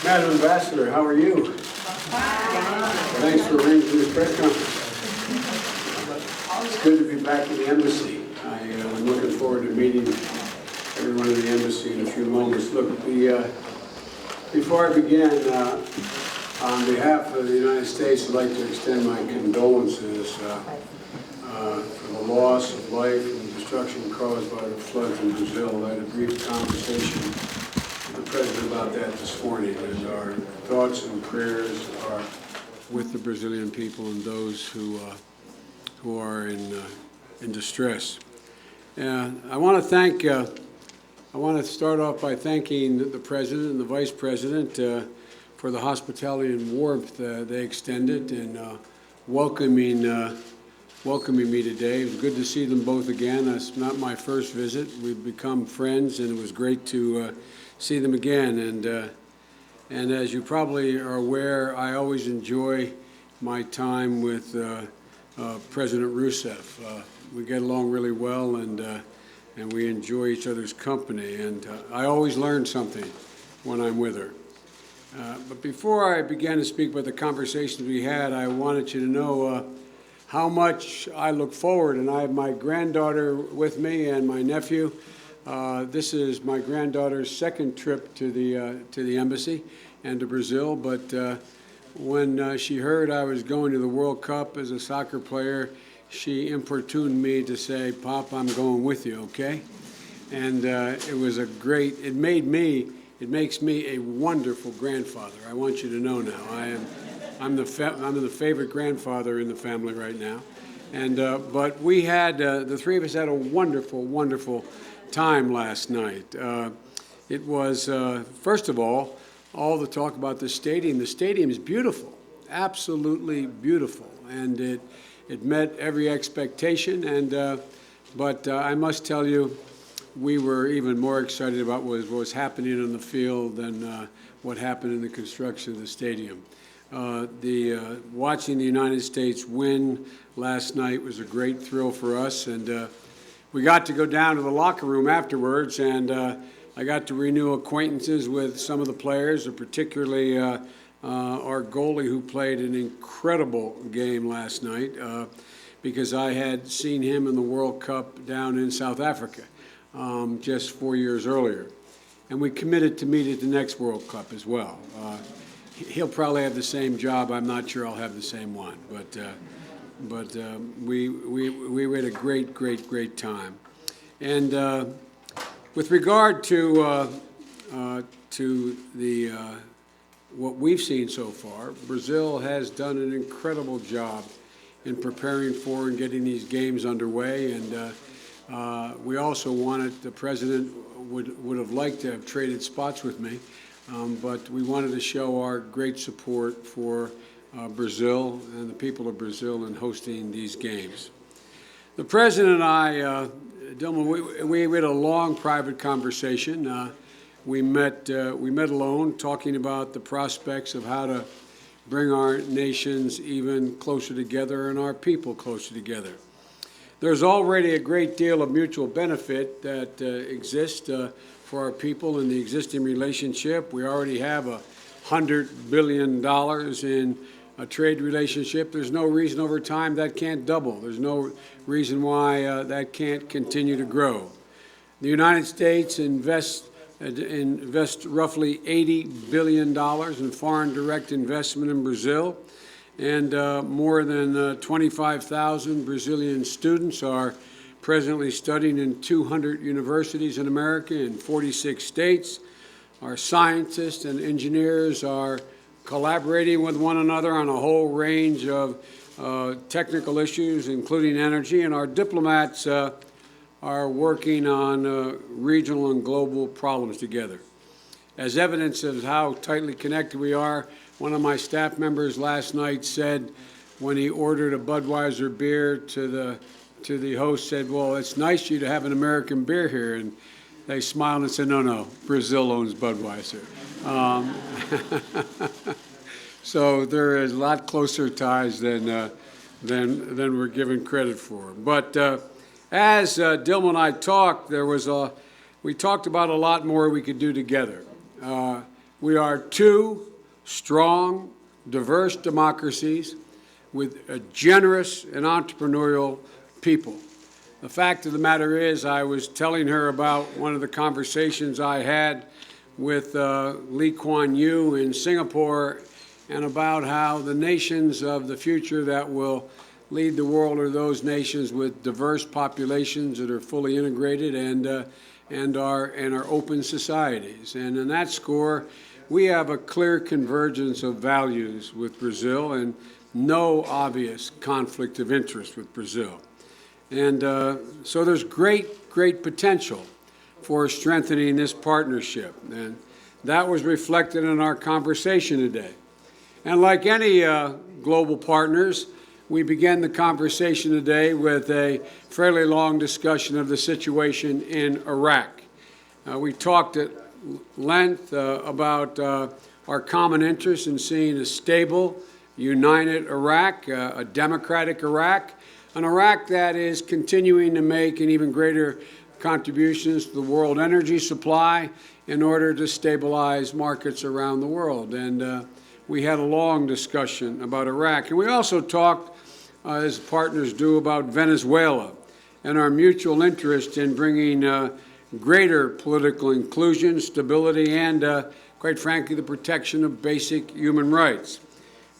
Madam Ambassador, how are you? Thanks for arranging this press conference. It's good to be back at the embassy. I'm looking forward to meeting everyone in the embassy in a few moments. Look, before I begin, on behalf of the United States, I'd like to extend my condolences for the loss of life and destruction caused by the floods in Brazil. I had a brief conversation with the President about that this morning, and our thoughts and prayers are with the Brazilian people and those who are in distress. I want to start off by thanking the President and the Vice President for the hospitality and warmth they extended in welcoming me today. It was good to see them both again. That's not my first visit. We've become friends, and it was great to see them again. And as you probably are aware, I always enjoy my time with President Rousseff. We get along really well, and we enjoy each other's company. And I always learn something when I'm with her. But before I began to speak about the conversations we had, I wanted you to know how much I look forward, and I have my granddaughter with me and my nephew. This is my granddaughter's second trip to the embassy and to Brazil, but when she heard I was going to the World Cup as a soccer player, she importuned me to say, "Pop, I'm going with you, okay?" And it was a great, it makes me a wonderful grandfather. I want you to know now. I'm the favorite grandfather in the family right now. And but we had, the three of us had a wonderful, wonderful time last night. It was, first of all the talk about the stadium. The stadium is beautiful, absolutely beautiful. And it met every expectation. And but I must tell you, we were even more excited about what was happening on the field than what happened in the construction of the stadium. Watching the United States win last night was a great thrill for us, and we got to go down to the locker room afterwards, and I got to renew acquaintances with some of the players, particularly our goalie, who played an incredible game last night, because I had seen him in the World Cup down in South Africa just 4 years earlier. And we committed to meet at the next World Cup as well. He'll probably have the same job. I'm not sure I'll have the same one, but we had a great time. And with regard to what we've seen so far, Brazil has done an incredible job in preparing for and getting these games underway. And we also wanted, the President would have liked to have traded spots with me. But we wanted to show our great support for Brazil and the people of Brazil in hosting these games. The President and I, Dilma, we had a long private conversation. We met alone, talking about the prospects of how to bring our nations even closer together and our people closer together. There's already a great deal of mutual benefit that exists for our people in the existing relationship. We already have $100 billion in a trade relationship. There's no reason over time that can't double. There's no reason why that can't continue to grow. The United States invests roughly $80 billion in foreign direct investment in Brazil, and more than 25,000 Brazilian students are presently studying in 200 universities in America in 46 states. Our scientists and engineers are collaborating with one another on a whole range of technical issues, including energy, and our diplomats are working on regional and global problems together. As evidence of how tightly connected we are, one of my staff members last night said, when he ordered a Budweiser beer to the host, said, "Well, it's nice of you to have an American beer here." And they smiled and said, no, Brazil owns Budweiser. So there is a lot closer ties than we're given credit for. But As Dilma and I talked, we talked about a lot more we could do together. We are two strong, diverse democracies with a generous and entrepreneurial people. The fact of the matter is, I was telling her about one of the conversations I had with Lee Kuan Yew in Singapore, and about how the nations of the future that will lead the world are those nations with diverse populations that are fully integrated and are open societies. And in that score, we have a clear convergence of values with Brazil and no obvious conflict of interest with Brazil. And so there's great potential for strengthening this partnership. And that was reflected in our conversation today. And like any global partners, we began the conversation today with a fairly long discussion of the situation in Iraq. We talked at length about our common interest in seeing a stable, united Iraq, a democratic Iraq, an Iraq that is continuing to make an even greater contributions to the world energy supply in order to stabilize markets around the world. And we had a long discussion about Iraq. And we also talked, as partners do, about Venezuela and our mutual interest in bringing greater political inclusion, stability, and, quite frankly, the protection of basic human rights.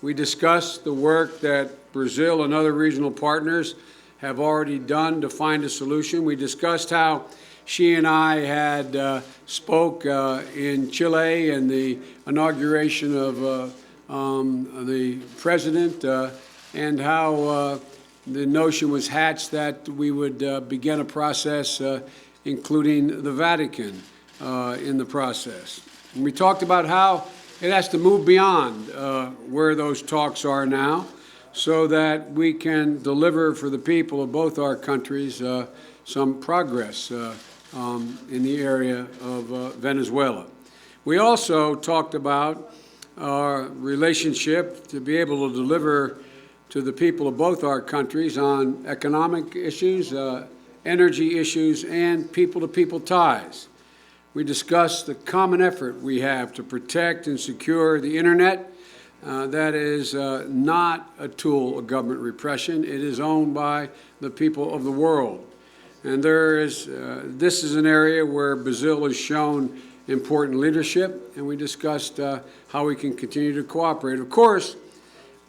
We discussed the work that Brazil and other regional partners have already done to find a solution. We discussed how she and I had spoke in Chile in the inauguration of the president, and how the notion was hatched that we would begin a process including the Vatican in the process. And we talked about how it has to move beyond where those talks are now, so that we can deliver for the people of both our countries some progress in the area of Venezuela. We also talked about our relationship to be able to deliver to the people of both our countries on economic issues, energy issues, and people-to-people ties. We discussed the common effort we have to protect and secure the Internet. That is not a tool of government repression. It is owned by the people of the world. And this is an area where Brazil has shown important leadership, and we discussed how we can continue to cooperate. Of course,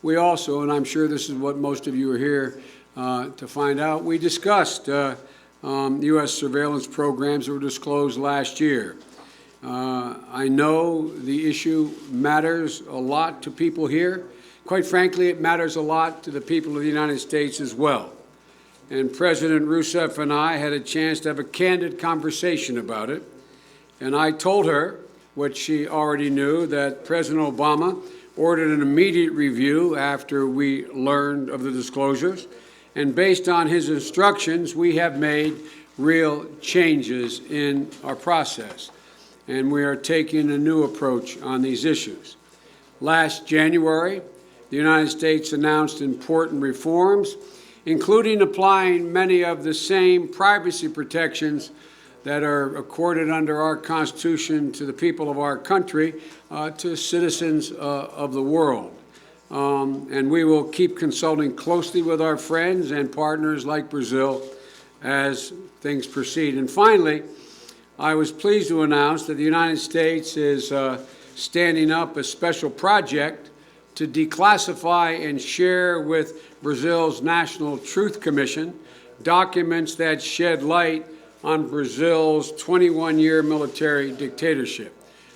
we also, and I'm sure this is what most of you are here to find out, we discussed U.S. surveillance programs that were disclosed last year. I know the issue matters a lot to people here. Quite frankly, it matters a lot to the people of the United States as well. And President Rousseff and I had a chance to have a candid conversation about it. And I told her what she already knew, that President Obama ordered an immediate review after we learned of the disclosures. And based on his instructions, we have made real changes in our process. And we are taking a new approach on these issues. Last January, the United States announced important reforms, including applying many of the same privacy protections that are accorded under our Constitution to the people of our country, to citizens of the world. And we will keep consulting closely with our friends and partners like Brazil as things proceed. And finally, I was pleased to announce that the United States is standing up a special project to declassify and share with Brazil's National Truth Commission documents that shed light on Brazil's 21-year military dictatorship,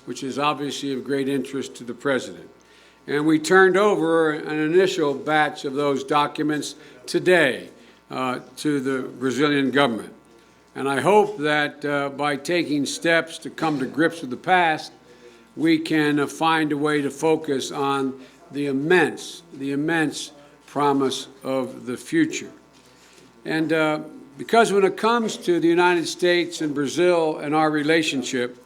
which is obviously of great interest to the President. And we turned over an initial batch of those documents today to the Brazilian government. And I hope that by taking steps to come to grips with the past, we can find a way to focus on the immense promise of the future. And because when it comes to the United States and Brazil and our relationship,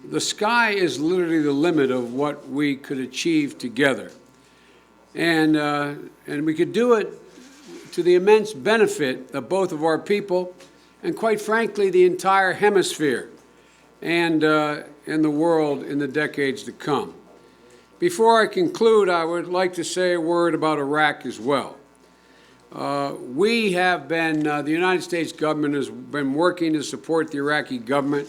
the sky is literally the limit of what we could achieve together. And we could do it to the immense benefit of both of our people and, quite frankly, the entire hemisphere and in the world in the decades to come. Before I conclude, I would like to say a word about Iraq as well. We have been, the United States government has been working to support the Iraqi government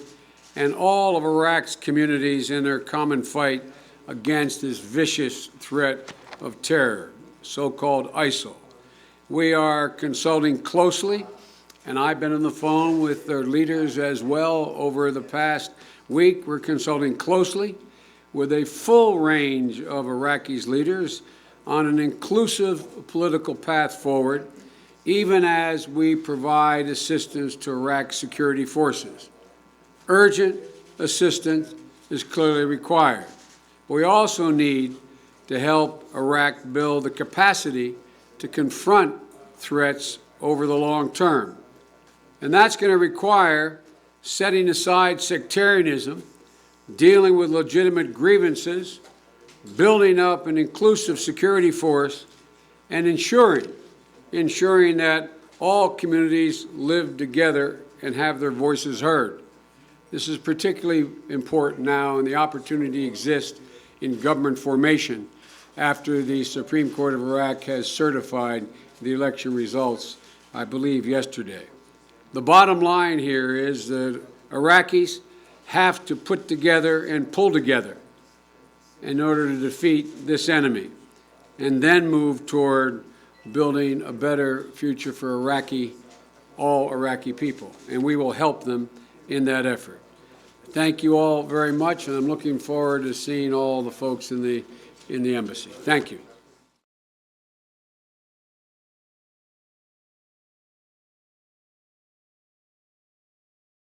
and all of Iraq's communities in their common fight against this vicious threat of terror, so-called ISIL. We are consulting closely, and I've been on the phone with their leaders as well over the past week. We're consulting closely with a full range of Iraqis' leaders on an inclusive political path forward, even as we provide assistance to Iraq's security forces. Urgent assistance is clearly required. We also need to help Iraq build the capacity to confront threats over the long term. And that's going to require setting aside sectarianism, dealing with legitimate grievances, building up an inclusive security force, and ensuring that all communities live together and have their voices heard. This is particularly important now, and the opportunity exists in government formation after the Supreme Court of Iraq has certified the election results, I believe, yesterday. The bottom line here is that Iraqis have to put together and pull together in order to defeat this enemy, and then move toward building a better future for all Iraqi people. And we will help them in that effort. Thank you all very much, and I'm looking forward to seeing all the folks in the embassy. Thank you.